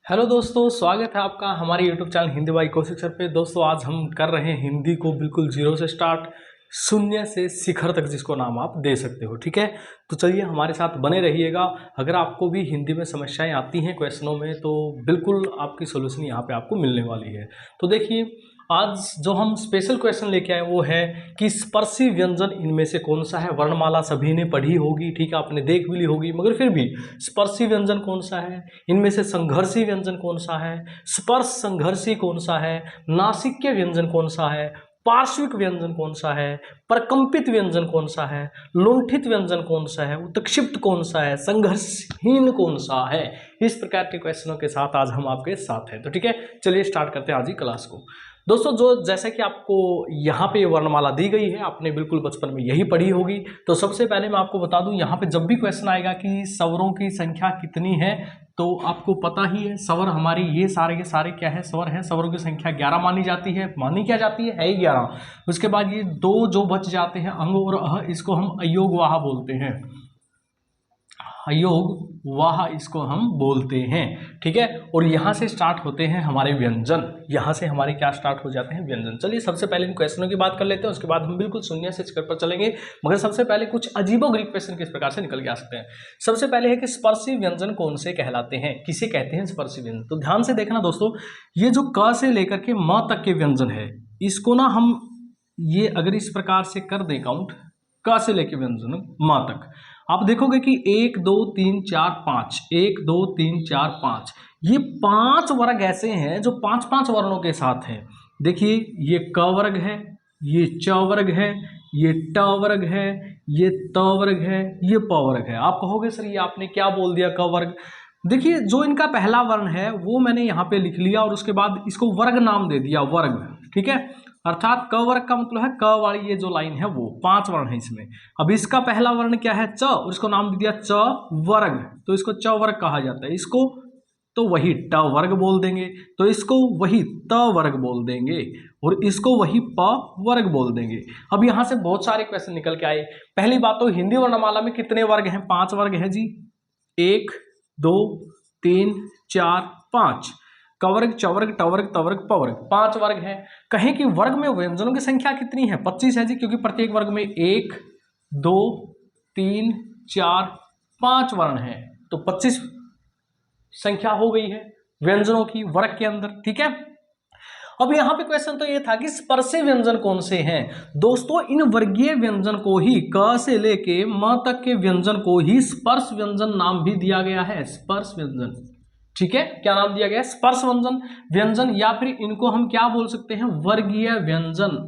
Hello दोस्तों, स्वागत है आपका हमारे यूट्यूब चैनल हिंदी बाई कोशिशर पे। दोस्तों आज हम कर रहे हैं हिंदी को बिल्कुल जीरो से स्टार्ट, शून्य से शिखर तक, जिसको नाम आप दे सकते हो। ठीक है, तो चलिए हमारे साथ बने रहिएगा। अगर आपको भी हिंदी में समस्याएं आती हैं क्वेश्चनों में, तो बिल्कुल आपकी सोल्यूशन यहाँ पे आपको मिलने वाली है। तो देखिए, आज जो हम स्पेशल क्वेश्चन लेके आए वो है कि स्पर्शी व्यंजन इनमें से कौन सा है। वर्णमाला सभी ने पढ़ी होगी, ठीक है, आपने देख भी ली होगी, मगर फिर भी स्पर्शी व्यंजन कौन सा है, इनमें से संघर्षी व्यंजन कौन सा है, स्पर्श संघर्षी कौन सा है, नासिक्य व्यंजन कौन सा है, पार्श्विक व्यंजन कौन सा है, प्रकंपित व्यंजन कौन सा है, लुंठित व्यंजन कौन सा है, उत्क्षिप्त कौन सा है, संघर्षहीन कौन सा है। इस प्रकार के क्वेश्चनों के साथ आज हम आपके साथ हैं। तो ठीक है, चलिए स्टार्ट करते हैं आज ही क्लास को। दोस्तों, जो जैसे कि आपको यहाँ पे वर्णमाला दी गई है, आपने बिल्कुल बचपन में यही पढ़ी होगी। तो सबसे पहले मैं आपको बता दूं, यहाँ पे जब भी क्वेश्चन आएगा कि स्वरों की संख्या कितनी है, तो आपको पता ही है स्वर हमारी ये सारे क्या है, स्वर है। स्वरों की संख्या 11 मानी जाती है। मानी क्या जाती है 11। उसके बाद ये दो जो बच जाते हैं, अंग और अह, इसको हम अयोग वाह बोलते हैं। अयोग वाह इसको हम बोलते हैं। ठीक है, और यहाँ से स्टार्ट होते हैं हमारे व्यंजन। यहाँ से हमारे क्या स्टार्ट हो जाते हैं, व्यंजन। चलिए सबसे पहले इन क्वेश्चनों की बात कर लेते हैं, उसके बाद हम बिल्कुल शून्य से शिखर पर चलेंगे। मगर सबसे पहले कुछ अजीबोगरीब क्वेश्चन किस प्रकार से निकल के आ सकते हैं। सबसे पहले है कि स्पर्शी व्यंजन कौन से कहलाते हैं, किसे कहते हैं स्पर्शी व्यंजन। तो ध्यान से देखना दोस्तों, ये जो क से लेकर के म तक के व्यंजन है, इसको ना हम ये अगर इस प्रकार से कर दें काउंट, क से लेकर व्यंजन म तक, आप देखोगे कि 1 2 3 4 5, 1 2 3 4 5, ये 5 वर्ग ऐसे हैं जो 5 वर्णों के साथ हैं। देखिए, ये क वर्ग है, ये च वर्ग है, ये ट वर्ग है, ये त वर्ग है, ये प वर्ग है। आप कहोगे सर ये आपने क्या बोल दिया क वर्ग। देखिए, जो इनका पहला वर्ण है वो मैंने यहाँ पे लिख लिया और उसके बाद इसको वर्ग नाम दे दिया, वर्ग। ठीक है, अर्थात क वर्ग का मतलब है क वाली ये जो लाइन है वो 5 वर्ण है इसमें। अब इसका पहला वर्ण क्या है, च, और इसको नाम दे दिया च वर्ग, तो इसको च वर्ग कहा जाता है। इसको तो वही ट वर्ग बोल देंगे, तो इसको वही त वर्ग बोल देंगे, और इसको वही प वर्ग बोल देंगे। अब यहाँ से बहुत सारे क्वेश्चन निकल के आए। पहली बात तो हिंदी वर्णमाला में कितने वर्ग हैं, 5 वर्ग हैं जी। 1 2 3 4 5, कवर्ग चवर्ग टवर्ग तवर्ग पवर्ग, 5 वर्ग है। कहें कि वर्ग में व्यंजनों की संख्या कितनी है, 25 है जी, क्योंकि प्रत्येक वर्ग में 1 2 3 4 5 वर्ण है, तो 25 संख्या हो गई है व्यंजनों की वर्ग के अंदर। ठीक है, अब यहां पे क्वेश्चन तो ये था कि स्पर्शी व्यंजन कौन से हैं। दोस्तों, इन वर्गीय व्यंजन को ही, क से लेके म तक के व्यंजन को ही स्पर्श व्यंजन नाम भी दिया गया है, स्पर्श व्यंजन। ठीक है, क्या नाम दिया गया है, स्पर्श व्यंजन, व्यंजन, या फिर इनको हम क्या बोल सकते हैं, वर्गीय व्यंजन।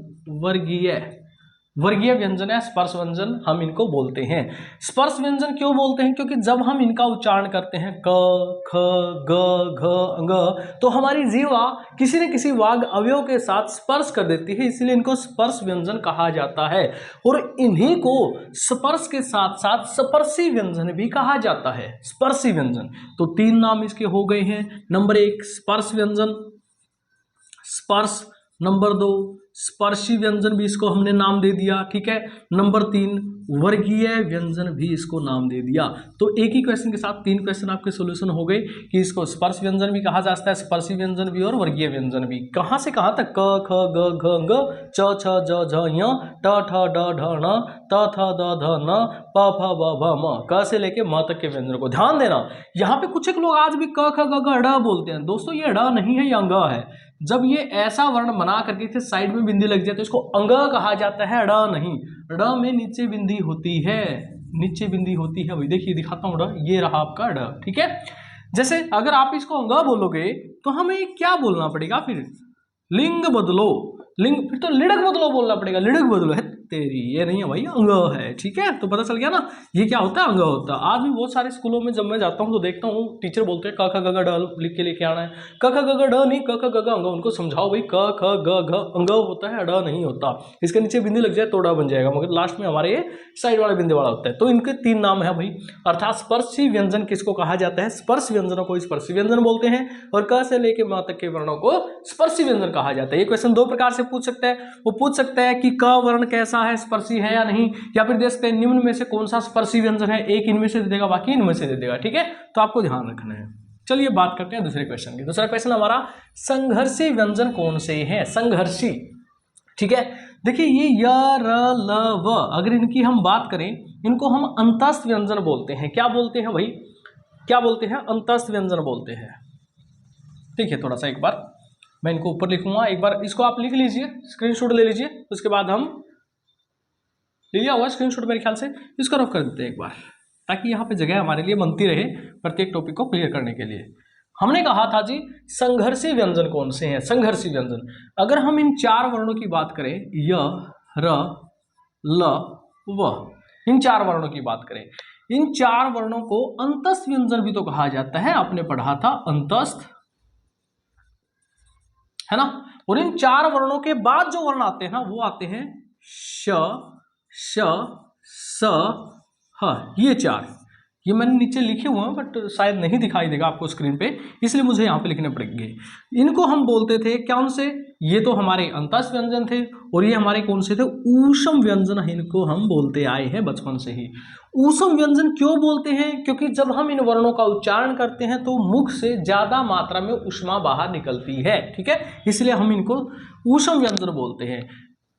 वर्गीय व्यंजन या स्पर्श व्यंजन हम इनको बोलते हैं। स्पर्श व्यंजन क्यों बोलते हैं, क्योंकि जब हम इनका उच्चारण करते हैं क ख ग घ अंग, तो हमारी जीवा किसी न किसी वाग अवयव के साथ स्पर्श कर देती है, इसलिए इनको स्पर्श व्यंजन कहा जाता है। और इन्हीं को स्पर्श के साथ साथ स्पर्शी व्यंजन भी कहा जाता है, स्पर्शी व्यंजन। तो 3 नाम इसके हो गए हैं। नंबर 1 स्पर्श व्यंजन, स्पर्श। नंबर 2 स्पर्शी व्यंजन भी इसको हमने नाम दे दिया। ठीक है, नंबर 3 वर्गीय व्यंजन भी इसको नाम दे दिया। तो एक ही क्वेश्चन के साथ 3 क्वेश्चन आपके सॉल्यूशन हो गए कि इसको स्पर्श व्यंजन भी कहा जाता है, स्पर्शी व्यंजन भी और वर्गीय व्यंजन भी। कहां से कहां तक, क ख ग घ ङ च छ ज झ ञ ट ठ ड ढ ण त थ द ध न प फ ब भ म, क से लेके म तक के व्यंजन को ध्यान देना। यहाँ पे कुछ एक लोग आज भी क ख ग घ ड़ बोलते हैं। दोस्तों, ये ड़ नहीं है, ये अंग है। जब ये ऐसा वर्ण बना करके इसे साइड में बिंदी लग जाए तो इसको अंग कहा जाता है, ड़ नहीं। ड़ में नीचे बिंदी होती है, नीचे बिंदी होती है। वही देखिए, दिखाता हूँ, ड़, ये रहा आपका ड़। ठीक है, जैसे अगर आप इसको अंग बोलोगे तो हमें क्या बोलना पड़ेगा, फिर लिंग बदलो, लिंग, फिर तो लिड़क बदलो बोलना पड़ेगा, लिड़क बदलो है तेरी, ये नहीं है भाई, अंग है। ठीक है, तो पता चल गया ना, ये क्या होता है, अंग होता है। आज भी बहुत सारे स्कूलों में जब मैं जाता हूँ तो देखता हूँ टीचर बोलते हैं क ख ग घ ढ लिख के लेके आना है। क ख ग घ ढ नहीं, क ख ग घ अंग। उनको समझाओ भाई, क ख ग घ अंग होता है, ड नहीं होता। इसके नीचे बिंदी लग जाए तो ड बन जाएगा, मगर लास्ट में हमारे ये साइड वाला बिंदी वाला होता है। तो इनके 3 नाम है भाई, अर्थात स्पर्शी व्यंजन किसको कहा जाता है, स्पर्श व्यंजनों को स्पर्शी व्यंजन बोलते हैं, और क से लेके म तक के वर्णों को स्पर्शी व्यंजन कहा जाता है। ये क्वेश्चन 2 प्रकार से पूछ सकता है। वो पूछ सकता है कि क वर्ण कैसा है, स्पर्शी है या नहीं, या फिर देख सकते हैं निम्न में से कौन सा स्पर्शी व्यंजन है। एक इनमें से दे देगा, बाकी इनमें से दे देगा। ठीक है, तो आपको ध्यान रखना है। चलिए बात करते हैं दूसरे क्वेश्चन की। दूसरा क्वेश्चन हमारा संघर्षी व्यंजन कौन से हैं? संघर्षी, ठीक है। देखिए ये य र ल व, अगर इनकी हम बात करें, इनको हम अंतस्थ व्यंजन बोलते हैं। क्या बोलते हैं भाई? क्या बोलते हैं? अंतस्थ व्यंजन बोलते हैं। ठीक है, थोड़ा सा एक बार मैं इनको ऊपर लिखूंगा, एक बार इसको आप लिख लीजिए, स्क्रीनशॉट ले लीजिए, उसके बाद हम ले लिया हुआ स्क्रीनशॉट मेरे ख्याल से, इसको रफ कर देते हैं एक बार, ताकि यहाँ पे जगह हमारे लिए बनती रहे प्रत्येक टॉपिक को क्लियर करने के लिए। हमने कहा था जी संघर्षी व्यंजन कौन से हैं? संघर्षी व्यंजन, अगर हम इन 4 वर्णों की बात करें, य र ल व, इन 4 वर्णों की बात करें, इन 4 वर्णों को अंतस्थ व्यंजन भी तो कहा जाता है। आपने पढ़ा था अंतस्थ, है ना। और इन 4 वर्णों के बाद जो वर्ण आते हैं ना, वो आते हैं श, श, स, ह। ये 4, ये मैंने नीचे लिखे हुए हैं बट शायद नहीं दिखाई देगा आपको स्क्रीन पे, इसलिए मुझे यहाँ पे लिखने पड़ेंगे। इनको हम बोलते थे कौन से? ये तो हमारे अंतस्थ व्यंजन थे, और ये हमारे कौन से थे? ऊष्म व्यंजन। इनको हम बोलते आए हैं बचपन से ही। ऊष्म व्यंजन क्यों बोलते हैं? क्योंकि जब हम इन वर्णों का उच्चारण करते हैं तो मुख से ज्यादा मात्रा में ऊष्मा बाहर निकलती है, ठीक है, इसलिए हम इनको ऊष्म व्यंजन बोलते हैं।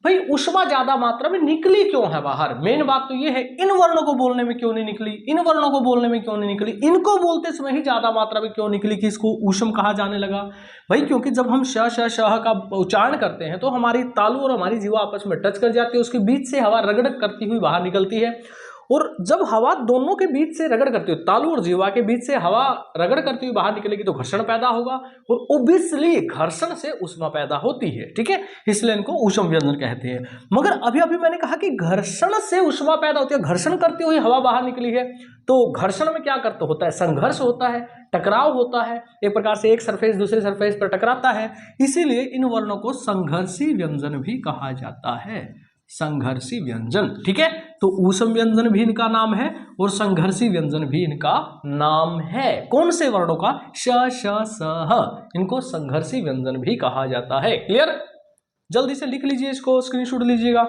भाई ऊष्मा ज्यादा मात्रा में निकली क्यों है बाहर? मेन बात तो ये है, इन वर्णों को बोलने में क्यों नहीं निकली, इन वर्णों को बोलने में क्यों नहीं निकली, इनको बोलते समय ही ज्यादा मात्रा में क्यों निकली कि इसको ऊष्म कहा जाने लगा? भाई क्योंकि जब हम श श श का उच्चारण करते हैं तो हमारी तालु और हमारी जीवा आपस में टच कर जाती है, उसके बीच से हवा रगड़ करती हुई बाहर निकलती है, और जब हवा दोनों के बीच से रगड़ करती हुई, तालु और जीवा के बीच से हवा रगड़ करती हुई बाहर निकलेगी तो घर्षण पैदा होगा, और ओब्वियसली घर्षण से ऊष्मा पैदा होती है, ठीक है, इसलिए इनको ऊष्म व्यंजन कहते हैं। मगर अभी अभी मैंने कहा कि घर्षण से ऊष्मा पैदा होती है, घर्षण करती हुई हवा बाहर निकली है, तो घर्षण में क्या करते होता है? संघर्ष होता है, टकराव होता है, एक प्रकार से एक सरफेस दूसरे सरफेस पर टकराता है, इसीलिए इन वर्णों को संघर्षी व्यंजन भी कहा जाता है। संघर्षी व्यंजन, ठीक है। तो ऊष्म व्यंजन भी इनका नाम है और संघर्षी व्यंजन भी इनका नाम है। कौन से वर्णों का? श, श, स, ह, इनको संघर्षी व्यंजन भी कहा जाता है। क्लियर? जल्दी से लिख लीजिए, इसको स्क्रीनशॉट लीजिएगा।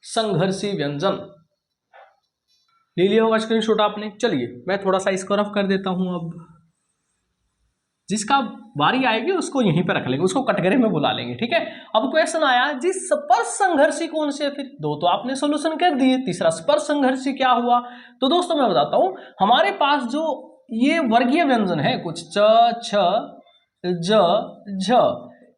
संघर्षी व्यंजन ले लिया होगा स्क्रीनशॉट आपने। चलिए मैं थोड़ा सा इसको रफ कर देता हूं। अब जिसका बारी आएगी उसको यहीं पे रख लेंगे, उसको कटघरे में बुला लेंगे, ठीक है। अब क्वेश्चन आया जी स्पर्श संघर्षी कौन से? फिर 2 तो आपने सोल्यूशन कर दिए, तीसरा स्पर्श संघर्षी क्या हुआ? तो दोस्तों मैं बताता हूं, हमारे पास जो ये वर्गीय व्यंजन है कुछ च, छ, ज, झ,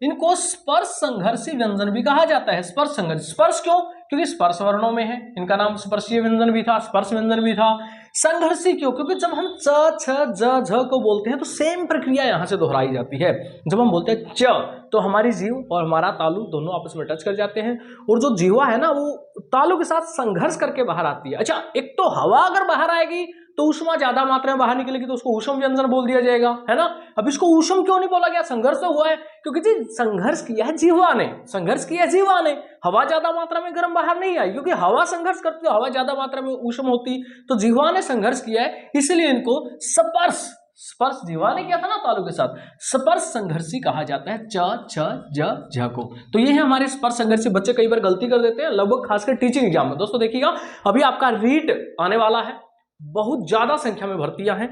इनको स्पर्श संघर्षी व्यंजन भी कहा जाता है। स्पर्श संघर्ष, स्पर्श क्यों? क्योंकि स्पर्श वर्णों में है, इनका नाम स्पर्शीय व्यंजन भी था, स्पर्श व्यंजन भी था। संघर्षी क्यों? क्योंकि जब हम च, छ, ज, झ को बोलते हैं तो सेम प्रक्रिया यहां से दोहराई जाती है। जब हम बोलते हैं च तो हमारी जीव और हमारा तालु दोनों आपस में टच कर जाते हैं, और जो जीवा है ना वो तालु के साथ संघर्ष करके बाहर आती है। अच्छा, एक तो हवा अगर बाहर आएगी तो ऊष्मा ज्यादा मात्रा में बाहर निकलेगी तो उसको ऊष्म व्यंजन बोल दिया जाएगा, है ना। अब इसको ऊष्म क्यों नहीं बोला गया? संघर्ष तो हुआ है, क्योंकि जी संघर्ष किया है जीवा ने, संघर्ष किया है जीवा ने। हवा ज्यादा मात्रा में गर्म बाहर नहीं आई, क्योंकि हवा संघर्ष करती है, हवा ज्यादा मात्रा में ऊष्म होती, तो जीवा ने संघर्ष किया है, इसलिए इनको स्पर्श, स्पर्श जीवा ने किया था ना तालु के साथ, स्पर्श संघर्षी कहा जाता है। च, छ, ज, झ को। तो ये है हमारे स्पर्श संघर्षी। बच्चे कई बार गलती कर देते हैं, लगभग खासकर टीचिंग एग्जाम में। दोस्तों देखिएगा, अभी आपका रीट आने वाला है, बहुत ज्यादा संख्या में भर्तियां हैं,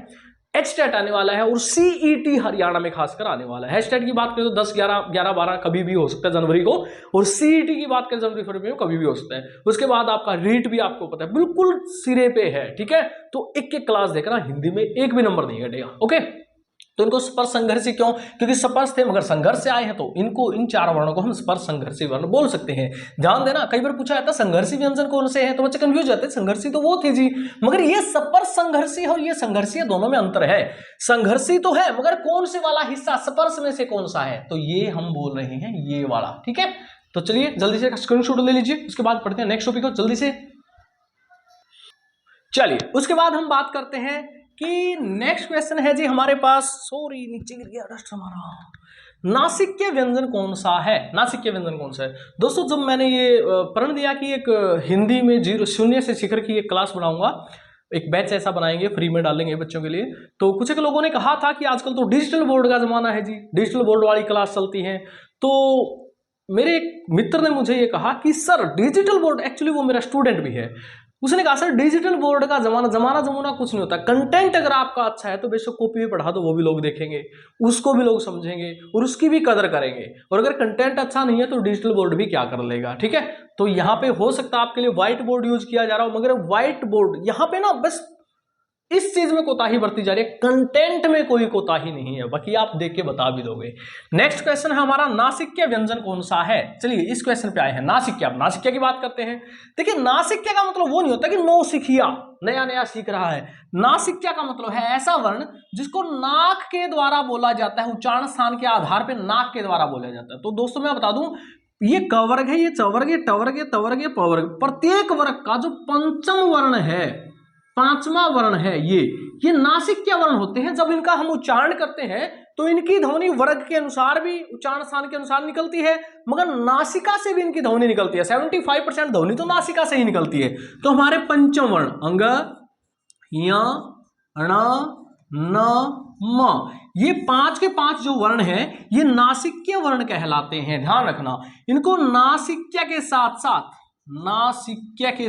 एचटेट आने वाला है, और सीईटी हरियाणा में खासकर आने वाला है। एचटेट की बात करें तो 10, 11, 12 कभी भी हो सकता है जनवरी को, और सीईटी की बात करें जनवरी फरवरी में कभी भी हो सकता है। उसके बाद आपका रीट भी आपको पता है बिल्कुल सिरे पे है, ठीक है। तो एक एक क्लास देखना, हिंदी में एक भी नंबर नहीं घटेगा, ओके। तो इनको स्पर्श संघर्षी क्यों? क्योंकि स्पर्श थे मगर संघर्ष से आए हैं, तो इनको इन 4 वर्णों को हम स्पर्श संघर्षी वर्ण बोल सकते हैं। ध्यान देना, कई बार पूछा जाता है संघर्षी व्यंजन कौन से हैं, तो बच्चे कंफ्यूज जाते हैं, संघर्षी तो वो थी जी, मगर ये स्पर्श संघर्षी और ये संघर्षी, दोनों में अंतर है। संघर्षी तो है मगर कौन से वाला हिस्सा स्पर्श में से कौन सा है, तो ये हम बोल रहे हैं ये वाला, ठीक है। तो चलिए जल्दी से स्क्रीनशॉट ले लीजिए, उसके बाद पढ़ते हैं नेक्स्ट टॉपिक को जल्दी से। चलिए उसके बाद हम बात करते हैं कि नेक्स्ट क्वेश्चन है जी हमारे पास, सॉरी नीचे गिर गया डस्ट हमारा। नासिक्य व्यंजन कौन सा है? नासिक्य व्यंजन कौन सा है? दोस्तों जब मैंने ये प्रण दिया कि एक हिंदी में 0 से शिखर की एक क्लास बनाऊंगा, एक बैच ऐसा बनाएंगे, फ्री में डालेंगे बच्चों के लिए, तो कुछ एक लोगों ने कहा था कि आजकल तो डिजिटल बोर्ड का जमाना है जी, डिजिटल बोर्ड वाली क्लास चलती है। तो मेरे एक मित्र ने मुझे ये कहा कि सर डिजिटल बोर्ड, एक्चुअली वो मेरा स्टूडेंट भी है, उसने कहा सर डिजिटल बोर्ड का जमाना कुछ नहीं होता, कंटेंट अगर आपका अच्छा है तो बेशक कॉपी में पढ़ा दो वो भी लोग देखेंगे, उसको भी लोग समझेंगे और उसकी भी कदर करेंगे, और अगर कंटेंट अच्छा नहीं है तो डिजिटल बोर्ड भी क्या कर लेगा। ठीक है, तो यहाँ पे हो सकता है आपके लिए व्हाइट बोर्ड यूज किया जा रहा हो, मगर व्हाइट बोर्ड यहाँ पे ना बस इस चीज में कोताही बरती जा रही है, कंटेंट में कोई कोताही नहीं है, बाकी आप देख के बता भी दोगे। नेक्स्ट क्वेश्चन है हमारा, नासिक्य व्यंजन कौन सा है। चलिए इस क्वेश्चन पे आए हैं, नासिक्य। अब नासिक्य की बात करते हैं। देखिए नासिक्य का मतलब वो नहीं होता कि नौ सिखिया, नया नया सीख रहा है। नासिक्य का मतलब है ऐसा वर्ण जिसको नाक के द्वारा बोला जाता है, उच्चारण स्थान के आधार पर नाक के द्वारा बोला जाता है। तो दोस्तों मैं बता दूं, ये क वर्ग है, ये च वर्ग, ये ट वर्ग, ये त वर्ग, ये प वर्ग, प्रत्येक वर्ग का जो पंचम वर्ण है, पांचवा वर्ण है, ये नासिक्य वर्ण होते हैं। जब इनका हम उच्चारण करते हैं तो इनकी ध्वनि वर्ग के अनुसार भी, उच्चारण स्थान के अनुसार निकलती है, मगर नासिका से भी इनकी ध्वनि निकलती है। 75% ध्वनि तो नासिका से ही निकलती है। तो हमारे पंचम वर्ण अंग, य, ण, न, म, ये 5 के 5 जो वर्ण हैं ये नासिक्य वर्ण कहलाते हैं। ध्यान रखना, इनको नासिक्य के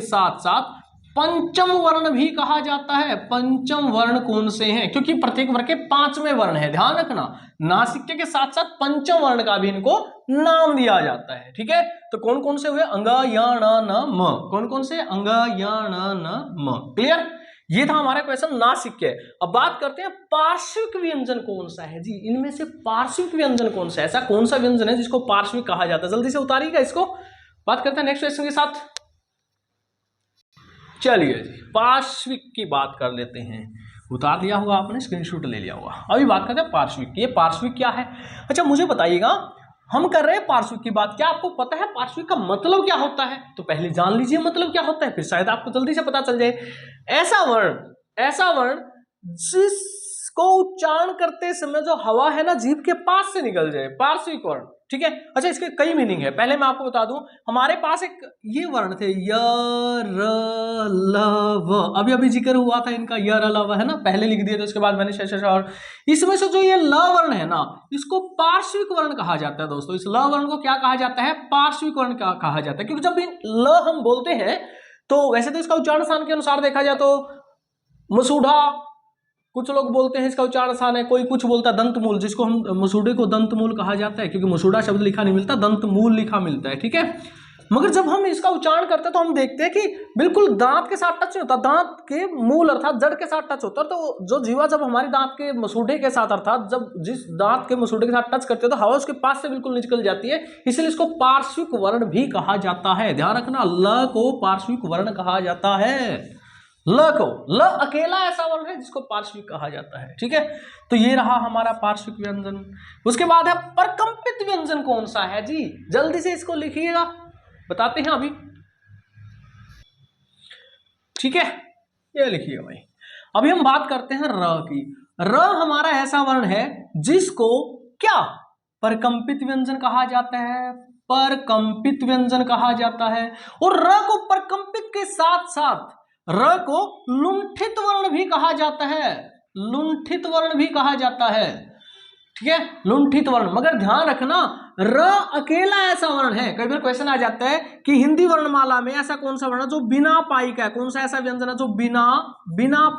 साथ साथ पंचम वर्ण भी कहा जाता है। पंचम वर्ण कौन से हैं, क्योंकि प्रत्येक वर्ग के 5वें वर्ण है। ध्यान रखना, नासिक्य के साथ साथ पंचम वर्ण का भी इनको नाम दिया जाता है। ठीक है, तो कौन कौन से हुए, अंग, य, ण, न, म, कौन कौन से, अंग, य, ण, न, म। क्लियर, ये था हमारा क्वेश्चन नासिक्य। अब बात करते हैं पार्श्विक व्यंजन कौन सा है जी। इनमें से पार्श्विक व्यंजन कौन सा है, ऐसा कौन सा व्यंजन है जिसको पार्श्विक कहा जाता है, जल्दी से उतारिएगा इसको। बात करते हैं नेक्स्ट क्वेश्चन के साथ। चलिए जी, पार्श्विक की बात कर लेते हैं। उतार लिया होगा आपने, स्क्रीनशॉट ले लिया होगा। अभी बात करते हैं पार्श्विक। ये पार्श्विक क्या है। अच्छा मुझे बताइएगा, हम कर रहे हैं पार्श्विक की बात, क्या आपको पता है पार्श्विक का मतलब क्या होता है। तो पहले जान लीजिए मतलब क्या होता है, फिर शायद आपको जल्दी से पता चल जाए। ऐसा वर्ण जिसको उच्चारण करते समय जो हवा है ना जीभ के पास से निकल जाए, पार्श्विक वर्ण। ठीक है, अच्छा इसके कई मीनिंग है, पहले मैं आपको बता दूं। हमारे पास एक ये वर्ण थे, य, र, ल, व, अभी अभी जिक्र हुआ था इनका, य, र, ल, व, है ना, पहले लिख दिए थे, उसके बाद मैंने शेष और इसमें से जो ये ल वर्ण है ना, इसको पार्श्विक वर्ण कहा जाता है। दोस्तों इस ल वर्ण को क्या कहा जाता है, पार्श्विक वर्ण कहा जाता है। क्योंकि जब ल हम बोलते हैं तो वैसे तो इसका उच्चारण स्थान के अनुसार देखा जाए तो मसूढ़ा, कुछ लोग बोलते हैं इसका उच्चारण स्थान है, कोई कुछ बोलता है दंतमूल, जिसको हम मसूढ़े को दंतमूल कहा जाता है, क्योंकि मसूढ़ा शब्द लिखा नहीं मिलता, दंतमूल लिखा मिलता है। ठीक है, मगर जब हम इसका उच्चारण करते हैं तो हम देखते हैं कि बिल्कुल दांत के साथ टच नहीं होता, दांत के मूल अर्थात जड़ के साथ टच होता है। तो जो जीवा जब हमारे दांत के मसूढ़े के साथ, अर्थात जब जिस दांत के मसूढ़े के साथ टच करते हैं तो हवा उसके पास से बिल्कुल निकल जाती है, इसलिए इसको पार्श्विक वर्ण भी कहा जाता है। ध्यान रखना, ल को पार्श्विक वर्ण कहा जाता है। ल अकेला ऐसा वर्ण है जिसको पार्श्विक कहा जाता है। ठीक है, तो ये रहा हमारा पार्श्विक व्यंजन। उसके बाद है परकंपित व्यंजन कौन सा है जी, जल्दी से इसको लिखिएगा, बताते हैं अभी। ठीक है, ये लिखिएगा भाई। अभी हम बात करते हैं र की। र हमारा ऐसा वर्ण है जिसको क्या परकंपित व्यंजन कहा जाता है, परकंपित व्यंजन कहा जाता है। और र को परकंपित के साथ साथ र को लुंठित वर्ण भी कहा जाता है, लुंठित वर्ण भी कहा जाता है। ठीक है, लुंठित वर्ण, मगर ध्यान रखना र अकेला ऐसा वर्ण है। कई बार क्वेश्चन आ जाता है कि हिंदी वर्णमाला में ऐसा कौन सा वर्ण है जो बिना पाई का है, कौन सा ऐसा व्यंजन है जो बिना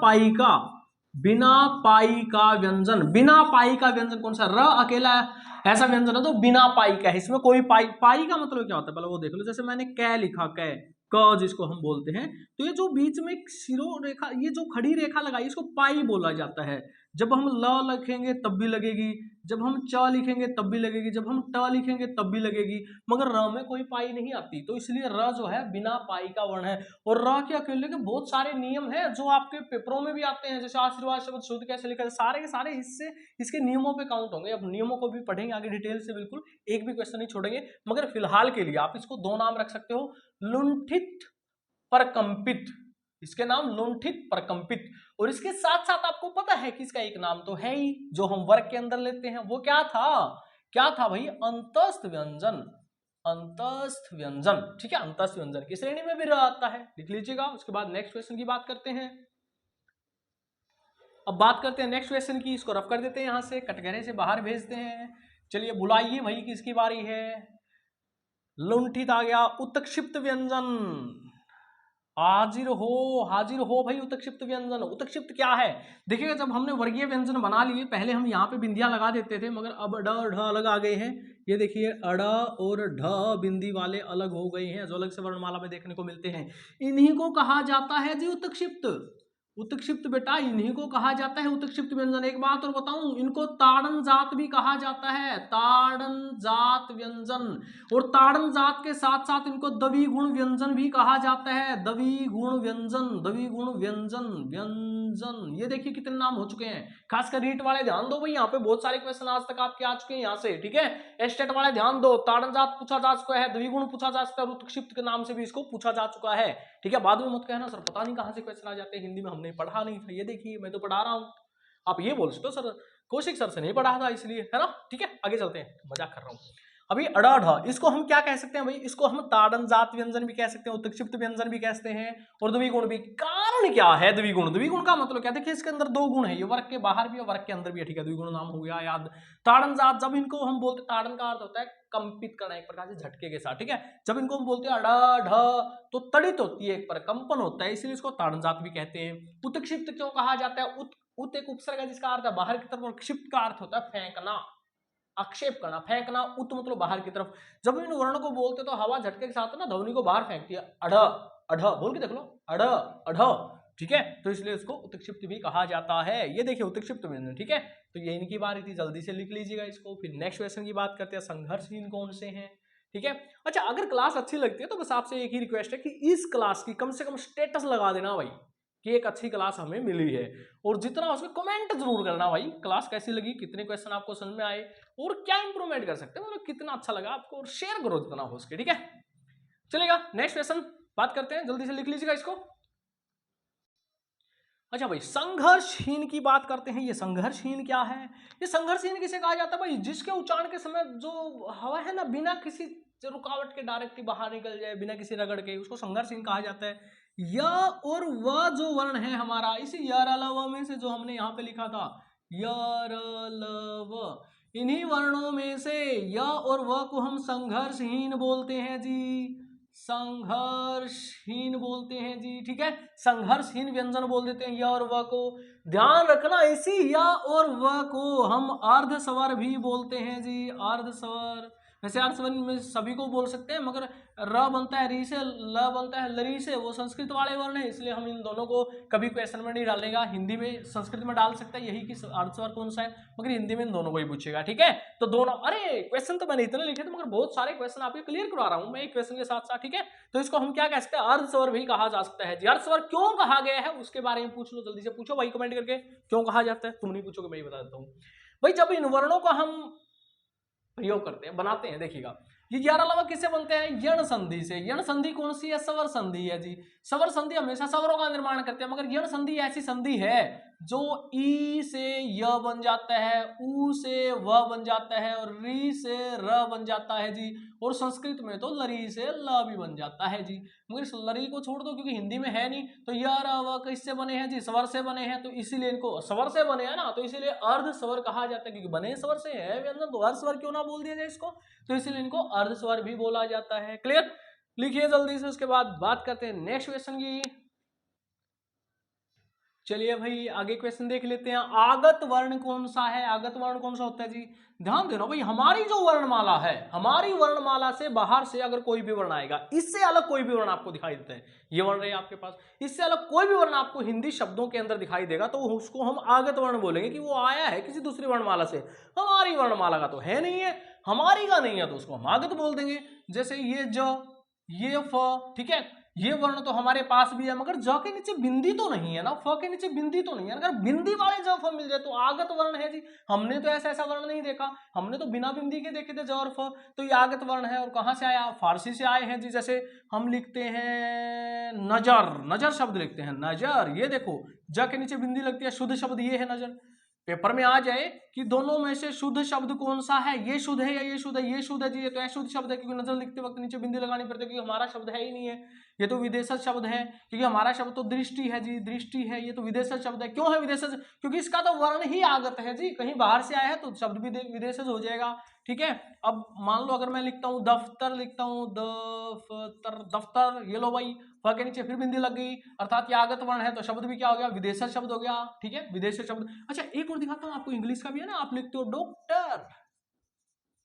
पाई का व्यंजन कौन सा, र अकेला ऐसा व्यंजन है तो बिना पाई का है, इसमें कोई पाई का मतलब क्या होता है पहले वो देख लो। जैसे मैंने कै लिखा, क जिसको हम बोलते हैं, तो ये जो बीच में शिरो रेखा, ये जो खड़ी रेखा लगाई इसको पाई बोला जाता है। जब हम ल लिखेंगे तब भी लगेगी, जब हम च लिखेंगे तब भी लगेगी, जब हम ट लिखेंगे तब भी लगेगी, मगर र में कोई पाई नहीं आती, तो इसलिए र जो है बिना पाई का वर्ण है। और र के अकेले के बहुत सारे नियम हैं जो आपके पेपरों में भी आते हैं, जैसे आशीर्वाद शब्द शुद्ध कैसे लिखा है, सारे के सारे हिस्से इसके नियमों पे काउंट होंगे। अब नियमों को भी पढ़ेंगे आगे डिटेल से, बिल्कुल एक भी क्वेश्चन नहीं छोड़ेंगे, मगर फिलहाल के लिए आप इसको दो नाम रख सकते हो, लुंठित परकंपित, इसके नाम लुंठित परकंपित। और इसके साथ साथ आपको पता है कि इसका एक नाम तो है ही जो हम वर्ग के अंदर लेते हैं, वो क्या था भाई, अंतस्थ व्यंजन, अंतस्थ व्यंजन। ठीक है, अंतस्थ व्यंजन की श्रेणी में भी र आता है, लिख लीजिएगा। उसके बाद नेक्स्ट क्वेश्चन की बात करते हैं। अब बात करते हैं नेक्स्ट क्वेश्चन की, इसको रफ कर देते हैं, यहां से कटघरे से बाहर भेजते हैं। चलिए बुलाइए भाई, किसकी बारी है। लुंठित आ गया, उत्क्षिप्त व्यंजन, हाजिर हो भाई उत्क्षिप्त व्यंजन। उत्क्षिप्त क्या है? देखिएगा, जब हमने वर्गीय व्यंजन बना लिए, पहले हम यहाँ पे बिंदियां लगा देते थे, मगर अब ड ढ अलग आ गए हैं। ये देखिए अड़ और ढ बिंदी वाले अलग हो गए हैं, जो अलग से वर्णमाला में देखने को मिलते हैं। इन्हीं को कहा जाता है जी उत्क्षिप्त। उत्क्षिप्त बेटा इन्हीं को कहा जाता है उत्क्षिप्त व्यंजन। एक बात और बताऊं, इनको ताड़न जात भी कहा जाता है, ताड़न जात व्यंजन। और ताड़न जात के साथ साथ इनको द्विगुण व्यंजन भी कहा जाता है, द्विगुण व्यंजन, द्विगुण व्यंजन, व्यंजन। ये देखिए कितने नाम हो चुके हैं। खासकर रीट वाले ध्यान दो भाई, यहाँ पे बहुत सारे क्वेश्चन आज तक आपके आ चुके हैं यहाँ से, ठीक है। एस्टेट वाले ध्यान दो, ताड़न जात पूछा जा चुका है, द्विगुण पूछा जा चुका है, उत्क्षिप्त के नाम से भी इसको पूछा जा चुका है, ठीक है। बाद में मत कहना सर पता नहीं कहां से क्वेश्चन आ जाते हैं, हिंदी में हमने पढ़ा नहीं था। ये देखिए मैं तो पढ़ा रहा हूं, आप ये बोल सकते हो सर कौशिक सर से नहीं पढ़ा था इसलिए, है ना, ठीक है। आगे चलते हैं, मजाक कर रहा हूं। अभी अड़ाढ़, इसको हम क्या कह सकते हैं भाई? इसको हम ताड़न जात व्यंजन भी कह सकते हैं, उत्क्षिप्त व्यंजन भी कहते हैं, और द्विगुण भी। कारण क्या है द्विगुण? द्विगुण का मतलब क्या? देखिए इसके अंदर दो गुण है, ये वर्ग के बाहर भी और वर्ग के अंदर भी है, ठीक है। द्विगुण नाम हो गया याद। ताड़न जात, जब इनको हम बोलते, ताड़न का अर्थ होता है कंपित करना, एक प्रकार से झटके के साथ, ठीक है। जब इनको हम बोलते हैं अड़ाढ़ तो तड़ित होती है, एक पर कंपन होता है, इसलिए इसको ताड़न जात भी कहते हैं। उत्क्षिप्त क्यों कहा जाता है? उत एक उपसर्ग है जिसका अर्थ है बाहर की तरफ, और क्षिप्त का अर्थ होता है फेंकना, आक्षेप करना, फेंकना। उत मतलब बाहर की तरफ। जब इन वर्णों को बोलते तो हवा झटके के साथ ना ध्वनि को बाहर फेंकती है, अढ़ अढ़ बोल के देख लो, अढ़ अढ़, ठीक है। तो इसलिए इसको उत्क्षिप्त भी कहा जाता है। ये देखिए उत्क्षिप्त व्यंजन, ठीक है। तो ये इनकी बारी थी, जल्दी से लिख लीजिएगा इसको। फिर नेक्स्ट क्वेश्चन की बात करते हैं, संघर्षहीन कौन से हैं, ठीक है। अच्छा, अगर क्लास अच्छी लगती है तो बस आपसे एक ही रिक्वेस्ट है कि इस क्लास की कम से कम स्टेटस लगा देना भाई, कि एक अच्छी क्लास हमें मिली है। और जितना उसमें कमेंट जरूर करना भाई, क्लास कैसी लगी, कितने क्वेश्चन आपको समझ में आए, और क्या इंप्रूवमेंट कर सकते हैं, मतलब कितना अच्छा लगा आपको, और शेयर करो जितना हो सके, ठीक है। चलेगा, नेक्स्ट क्वेश्चन बात करते हैं, जल्दी से लिख लीजिएगा इसको। अच्छा भाई, संघर्षहीन की बात करते हैं। ये संघर्षहीन क्या है? ये संघर्षहीन किसे कहा जाता है भाई? जिसके उच्चारण के समय जो हवा है ना, बिना किसी रुकावट के डायरेक्ट बाहर निकल जाए, बिना किसी रगड़ के, उसको संघर्षहीन कहा जाता है। य और व जो वर्ण है हमारा, इसी य र ल व में से जो हमने यहाँ पे लिखा था, य र ल व, इन्हीं वर्णों में से य और व को हम संघर्षहीन बोलते हैं जी, संघर्षहीन बोलते हैं जी, ठीक है। संघर्षहीन व्यंजन बोल देते हैं य और व को। ध्यान रखना, इसी य और व को हम अर्ध स्वर भी बोलते हैं जी, अर्ध स्वर। वैसे अर्ध स्वर में सभी को बोल सकते हैं, मगर र बनता है री से, ल बनता है लरी से, वो संस्कृत वाले वर्ण है, इसलिए हम इन दोनों को कभी क्वेश्चन में नहीं डालेगा। हिंदी में संस्कृत में डाल सकता है यही कि अर्ध स्वर कौन सा है, मगर हिंदी में इन दोनों को ही पूछेगा, ठीक है। तो दोनों, अरे क्वेश्चन तो मैंने इतने लिखे थे, मगर बहुत सारे क्वेश्चन आपके क्लियर करवा रहा हूं मैं एक क्वेश्चन के साथ साथ, ठीक है। तो इसको हम क्या कह सकते हैं? अर्ध स्वर भी कहा जा सकता है जी। अर्ध स्वर क्यों कहा गया है उसके बारे में पूछ लो, जल्दी से पूछो भाई कमेंट करके, क्यों कहा जाता है? तुम नहीं पूछोगे, मैं ही बता देता हूँ भाई। जब इन वर्णों का हम प्रयोग करते हैं, बनाते हैं, देखिएगा ये 11 अलावा किससे बनते हैं? यण संधि से। यण संधि कौन सी है? स्वर संधि है जी। स्वर संधि हमेशा स्वरों का निर्माण करते हैं, मगर यण संधि ऐसी संधि है जो ई से य बन जाता है, ऊ से व बन जाता है, और री से र बन जाता है जी। और संस्कृत में तो लरी से ल भी बन जाता है जी। मगर इस लरी को छोड़ दो, क्योंकि हिंदी में है नहीं। तो य र व किससे बने हैं जी? स्वर से बने हैं, तो इसीलिए इनको स्वर से बने हैं ना, तो इसीलिए अर्ध स्वर कहा जाता है, क्योंकि बने स्वर से है व्यंजन, तो अर्ध स्वर क्यों ना बोल दिया जाए इसको, तो इसीलिए इनको अर्ध स्वर भी बोला जाता है। क्लियर? लिखिए जल्दी से। उसके बाद बात करते हैं नेक्स्ट क्वेश्चन की। चलिए भाई आगे क्वेश्चन देख लेते हैं। आगत वर्ण कौन सा है? आगत वर्ण कौन सा होता है जी? ध्यान देना भाई, हमारी जो वर्णमाला है, हमारी वर्णमाला से बाहर से अगर कोई भी वर्ण आएगा, इससे अलग कोई भी वर्ण आपको दिखाई देता है, ये वर्ण है आपके पास, इससे अलग कोई भी वर्ण आपको हिंदी शब्दों के अंदर दिखाई देगा, तो उसको हम आगत वर्ण बोलेंगे, कि वो आया है किसी दूसरी वर्णमाला से, हमारी वर्णमाला का तो है नहीं है, हमारी का नहीं है, तो उसको हम आगत बोल देंगे। जैसे ये ज, ये फ, ठीक है, ये वर्ण तो हमारे पास भी है, मगर ज के नीचे बिंदी तो नहीं है ना, फ के नीचे बिंदी तो नहीं है। अगर बिंदी वाले ज फ मिल जाए तो आगत वर्ण है जी। हमने तो ऐसा ऐसा वर्ण नहीं देखा, हमने तो बिना बिंदी के देखे थे ज और फ, तो ये आगत वर्ण है। और कहाँ से आया? फारसी से आए हैं जी। जैसे हम लिखते हैं नजर, नजर शब्द लिखते हैं, नजर, ये देखो ज के नीचे बिंदी लगती है, शुद्ध शब्द ये है नजर। पेपर में आ जाए कि दोनों में से शुद्ध शब्द कौन सा है, ये शुद्ध है या ये शुद्ध है, ये शुद्ध है जी, ये तो अशुद्ध शब्द है क्योंकि नजर लिखते वक्त नीचे बिंदी लगानी पड़ती है क्योंकि हमारा शब्द है ही नहीं है, ये तो विदेशज शब्द है क्योंकि हमारा शब्द तो दृष्टि है जी, दृष्टि है, ये तो विदेशज शब्द है। क्यों है विदेशज? क्योंकि इसका तो वर्ण ही आगत है जी, कहीं बाहर से आया है तो शब्द भी विदेशज हो जाएगा। ठीक है, अब मान लो अगर मैं लिखता हूँ दफ्तर, लिखता हूँ दफ्तर, दफ्तर, ये लो भाई फ के नीचे फिर बिंदी लग गई, अर्थात ये आगत वर्ण है तो शब्द भी क्या हो गया, विदेशज शब्द हो गया। ठीक है, विदेशज शब्द। अच्छा एक और दिखाता हूँ आपको, इंग्लिश का भी है ना, आप लिखते हो डॉक्टर,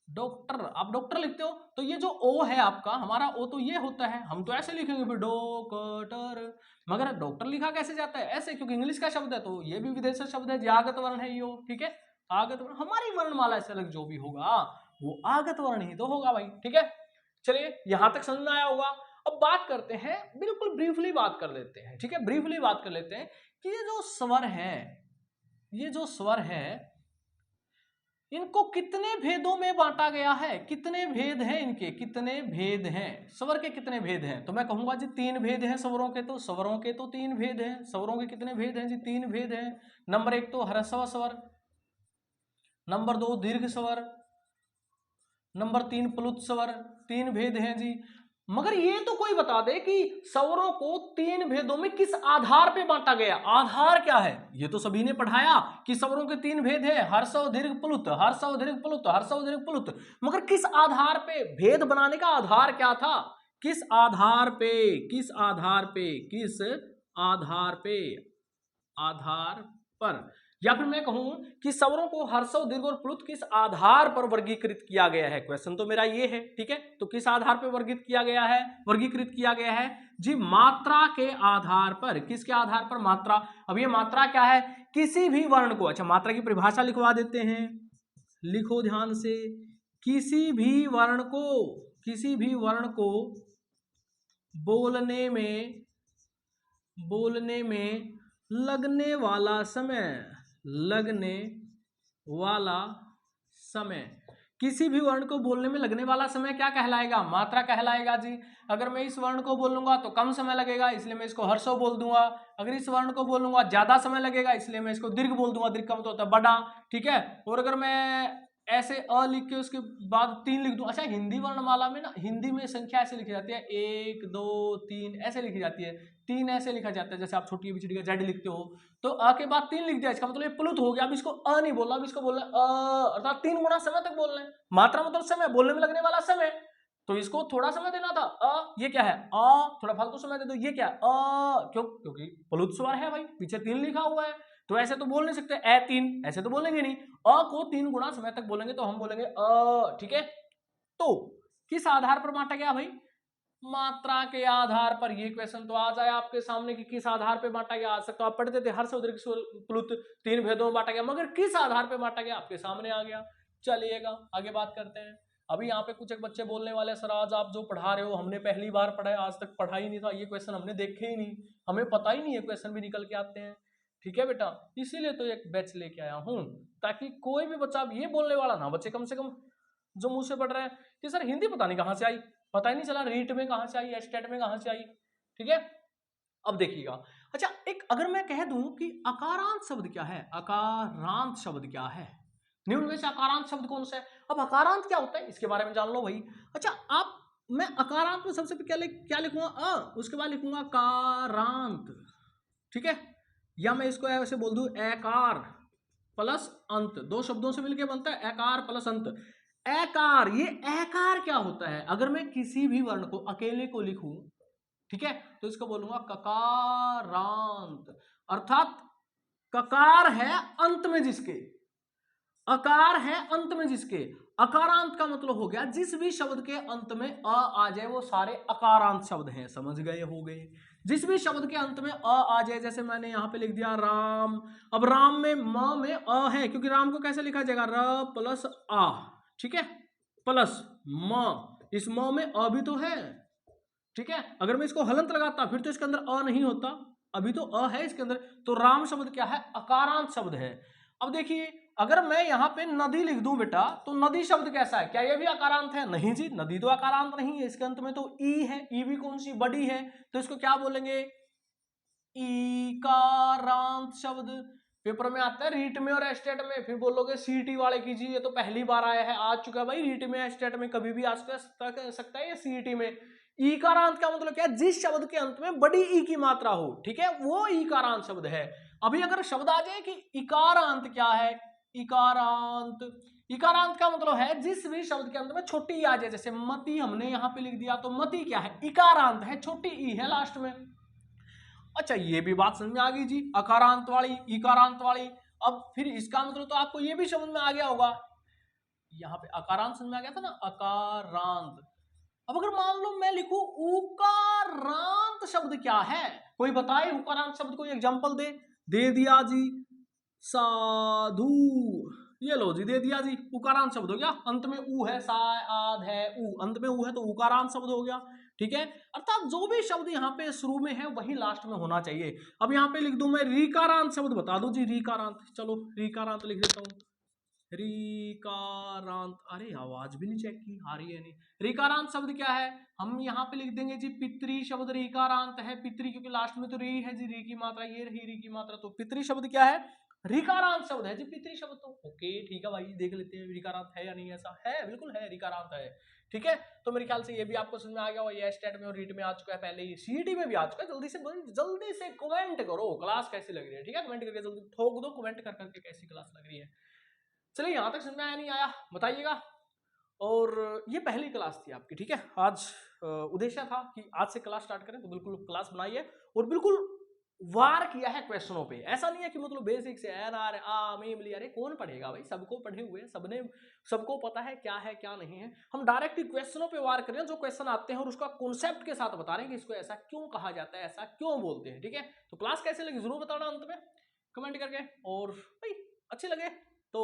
डॉक्टर, आप डॉक्टर लिखते हो तो ये जो ओ है आपका, हमारा ओ तो ये होता है, हम तो ऐसे लिखेंगे फिर डॉक्टर, मगर डॉक्टर लिखा कैसे जाता है, ऐसे, क्योंकि इंग्लिश का शब्द है तो ये भी विदेशी शब्द है, आगत वर्ण है यो। ठीक है, आगत वर्ण, हमारी वर्णमाला से अलग जो भी होगा वो आगत वर्ण ही तो होगा भाई। ठीक है, चलिए यहां तक समझ में आया होगा। अब बात करते हैं, बिल्कुल ब्रीफली बात कर लेते हैं। ठीक है, ब्रीफली बात कर लेते हैं कि ये जो स्वर है, ये जो स्वर है, इनको कितने भेदों में बांटा गया है, कितने भेद हैं इनके, कितने भेद हैं स्वर के, कितने भेद हैं? तो मैं कहूंगा जी 3 भेद हैं स्वरों के, तो स्वरों के तो 3 भेद हैं। स्वरों के कितने भेद हैं जी? 3 भेद हैं। नंबर 1 तो ह्रस्व स्वर, नंबर 2 दीर्घ स्वर, नंबर 3 प्लुत स्वर, 3 भेद हैं जी। मगर ये तो कोई बता दे कि स्वरों को 3 भेदों में किस आधार पे बांटा गया, आधार क्या है? ये तो सभी ने पढ़ाया कि स्वरों के 3 भेद है, हर्षव दीर्घ प्लुत, हर्षव दीर्घ प्लुत, हर्षव दीर्घ प्लुत। मगर किस आधार पे, भेद बनाने का आधार क्या था? किस आधार पे, किस आधार पे, किस आधार पे, आधार पर, या फिर मैं कहूं कि स्वरों को हर्षव दीर्घ और प्लुत किस आधार पर वर्गीकृत किया गया है? क्वेश्चन तो मेरा ये है। ठीक है, तो किस आधार पर वर्गीकृत किया गया है, वर्गीकृत किया गया है जी? मात्रा के आधार पर। किसके आधार पर? मात्रा। अब ये मात्रा क्या है? किसी भी वर्ण को, अच्छा मात्रा की परिभाषा लिखवा देते हैं, लिखो ध्यान से, किसी भी वर्ण को, किसी भी वर्ण को बोलने में, बोलने में लगने वाला समय, लगने वाला समय, किसी भी वर्ण को बोलने में लगने वाला समय क्या कहलाएगा? मात्रा कहलाएगा जी। अगर मैं इस वर्ण को बोलूंगा तो कम समय लगेगा, इसलिए मैं इसको हर्षव बोल दूंगा। अगर इस वर्ण को बोलूंगा ज्यादा समय लगेगा, इसलिए मैं इसको दीर्घ बोल दूंगा। दीर्घ का मतलब होता है बड़ा। ठीक है, और अगर मैं ऐसे अ लिख के उसके बाद 3 लिख दूं, अच्छा हिंदी वर्णमाला में ना, हिंदी में संख्या ऐसे लिखी जाती है 1 2 3 ऐसे लिखी जाती है, 3 ऐसे लिखा जाता है, जैसे आप छोटी बिछड़ी का जेड लिखते हो तो अ के बाद 3 लिख दिया, इसका मतलब ये प्लुत हो गया। अब इसको अ नहीं बोलना, अब इसको बोलना अ, अर्थात 3 गुना समय तक बोलना है। मात्रा मतलब समय, बोलने में लगने वाला समय, तो इसको थोड़ा समय देना था। अ, ये क्या है? अ, थोड़ा फालतू समय दे दो, ये क्या है? अ, क्यों? क्योंकि प्लुत स्वर है भाई, पीछे 3 लिखा हुआ है, तो ऐसे तो बोल नहीं सकते ए 3, ऐसे तो बोलेंगे नहीं। अ को 3 गुना समय तक बोलेंगे तो हम बोलेंगे अ। ठीक है, तो किस आधार पर बांटा गया भाई? मात्रा के आधार पर। ये क्वेश्चन तो आ जाए आपके सामने कि किस आधार पर बांटा गया। आ सकता आप पढ़ते थे हर्षव दीर्घ प्लुत 3 भेदों में बांटा गया, मगर किस आधार पर बांटा गया आपके सामने आ गया। चलिएगा आगे बात करते हैं। अभी यहाँ पे कुछ एक बच्चे बोलने वाले, सर आज आप जो पढ़ा रहे हो हमने पहली बार पढ़ा है, आज तक पढ़ा ही नहीं था, ये क्वेश्चन हमने देखे ही नहीं, हमें पता ही नहीं है क्वेश्चन भी निकल के आते हैं। ठीक है बेटा, इसीलिए तो एक बैच लेके आया हूं, ताकि कोई भी बच्चा अब ये बोलने वाला ना बच्चे, कम से कम जो मुझसे पढ़ रहे हैं कि सर हिंदी पता नहीं कहां से आई, पता ही नहीं चला रीट में कहां से आई, एस्टेट में कहां से आई। ठीक है, अब देखिएगा। अच्छा एक अगर मैं कह दूं कि अकारांत शब्द क्या है, अकारांत शब्द क्या है, निम्न में से अकारांत शब्द कौन सा है? अब अकारांत क्या होता है इसके बारे में जान लो भाई। अच्छा आप, मैं अकारांत में सबसे क्या लिखूंगा? अ, उसके बाद लिखूंगा कारांत। ठीक है, या मैं इसको ऐसे बोल दूं एकार प्लस अंत, 2 शब्दों से मिलकर बनता है एकार प्लस अंत। एकार, ये एकार क्या होता है? अगर मैं किसी भी वर्ण को अकेले को लिखूं, ठीक है, तो इसको बोलूंगा ककारांत, अर्थात ककार है अंत में जिसके, अकार है अंत में जिसके। अकारांत का मतलब हो गया जिस भी शब्द के अंत में अ आ जाए वो सारे अकारांत शब्द हैं, समझ गए हो गए? जिस भी शब्द के अंत में अ आ जाए, जैसे मैंने यहां पे लिख दिया राम, अब राम में म में अ है, क्योंकि राम को कैसे लिखा जाएगा? र प्लस आ, ठीक है, प्लस म, इस म में अ भी तो है। ठीक है, अगर मैं इसको हलंत लगाता फिर तो इसके अंदर अ नहीं होता, अभी तो अ है इसके अंदर, तो राम शब्द क्या है? अकारांत शब्द है। अब देखिए अगर मैं यहाँ पे नदी लिख दूं बेटा, तो नदी शब्द कैसा है? क्या ये भी अकारांत है? नहीं जी, नदी तो अकारांत नहीं है, इसके अंत में तो ई है, ई भी कौन सी? बड़ी है, तो इसको क्या बोलेंगे? ईकारांत शब्द। पेपर में आता है रीट में और एस्टेट में, फिर बोलोगे सीईटी वाले कीजिए, ये तो पहली बार आया है, आ चुका है भाई रीट में एस्टेट में, कभी भी आ सकता है, या सीईटी में। ईकारांत का मतलब क्या है, जिस शब्द के अंत में बड़ी ई की मात्रा हो, ठीक है, वो ईकारांत शब्द है। अभी अगर शब्द आ जाए कि इकारांत क्या है, इकारांत, इकारांत का मतलब है जिस भी शब्द के अंत में छोटी ई आ जाए, जैसे मति हमने यहां पे लिख दिया, तो मति क्या है, इकारांत है, छोटी ई है लास्ट में। अच्छा ये भी बात समझ में आ गई जी, अकारांत वाली, इकारांत वाली। अब फिर इसका मतलब तो आपको ये भी समझ में आ गया होगा, यहाँ पे अकारांत समझ में आ गया था ना, अकारांत। अब अगर मान लो मैं लिखूं उकारांत शब्द क्या है, कोई बताए उकारांत शब्द, कोई एग्जांपल दे दिया जी, साधु, ये लो जी दे दिया जी, उकारांत शब्द हो गया, अंत में ऊ है, साद है, ऊ अंत में ऊ है, तो उकारांत शब्द हो गया, ठीक है। अर्थात जो भी शब्द यहाँ पे शुरू में है वही लास्ट में होना चाहिए। अब यहाँ पे लिख दूं मैं रीकारांत शब्द, बता दो जी रीकारांत, चलो रीकारांत लिख देता हूँ, रीकारांत, अरे आवाज भी नहीं चेक की आ रही है नहीं। रीकारांत शब्द क्या है, हम यहाँ पे लिख देंगे जी पितरी शब्द रीकारांत है, पितरी क्योंकि लास्ट में तो री है जी, री की मात्रा, ये रही री की मात्रा, तो पितरी शब्द क्या है, रीकारांत शब्द है जी, पितरी शब्द। तो ओके ठीक है भाई, देख लेते हैं रीकारांत है या नहीं, ऐसा है, बिल्कुल है, रीकारांत है, ठीक है। तो मेरे ख्याल से ये भी आपको समझ में आ गया होगा, ये स्टेट में और रीट में आ चुका है, पहले ही सीईटी में भी आ चुका है। जल्दी से कमेंट करो क्लास कैसी लग रही है, ठीक है, कमेंट करके जल्दी ठोक दो, कमेंट कर करके कैसी क्लास लग रही है। चलिए यहां तक समझ में आया नहीं आया बताइएगा। और ये पहली क्लास थी आपकी, ठीक है। आज उद्देश्य था कि आज से क्लास स्टार्ट करें, तो बिल्कुल क्लास बनाइए और बिल्कुल वार किया है क्वेश्चनों पे। ऐसा नहीं है कि मतलब बेसिक से एन आर आ मीम ली, अरे कौन पढ़ेगा भाई, सबको पढ़े हुए हैं, सबको पता है क्या नहीं है। हम डायरेक्ट क्वेश्चनों पे वार कर रहे हैं, जो क्वेश्चन आते हैं और उसका कॉन्सेप्ट के साथ बता रहे हैं कि इसको ऐसा क्यों कहा जाता है, ऐसा क्यों बोलते हैं, ठीक है। तो क्लास कैसे लगी जरूर बताना अंत में कमेंट करके, और भाई अच्छी लगे तो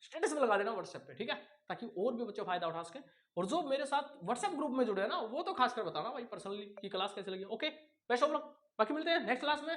स्टेटस में लगा देना व्हाट्सएप पे, ठीक है, ताकि और भी बच्चे फायदा उठा सकें। और जो मेरे साथ व्हाट्सएप ग्रुप में जुड़े हैं ना, वो तो खासकर बताना भाई पर्सनली कि क्लास कैसे लगी। ओके बेस्ट ऑफ लक, बाकी मिलते हैं नेक्स्ट क्लास में।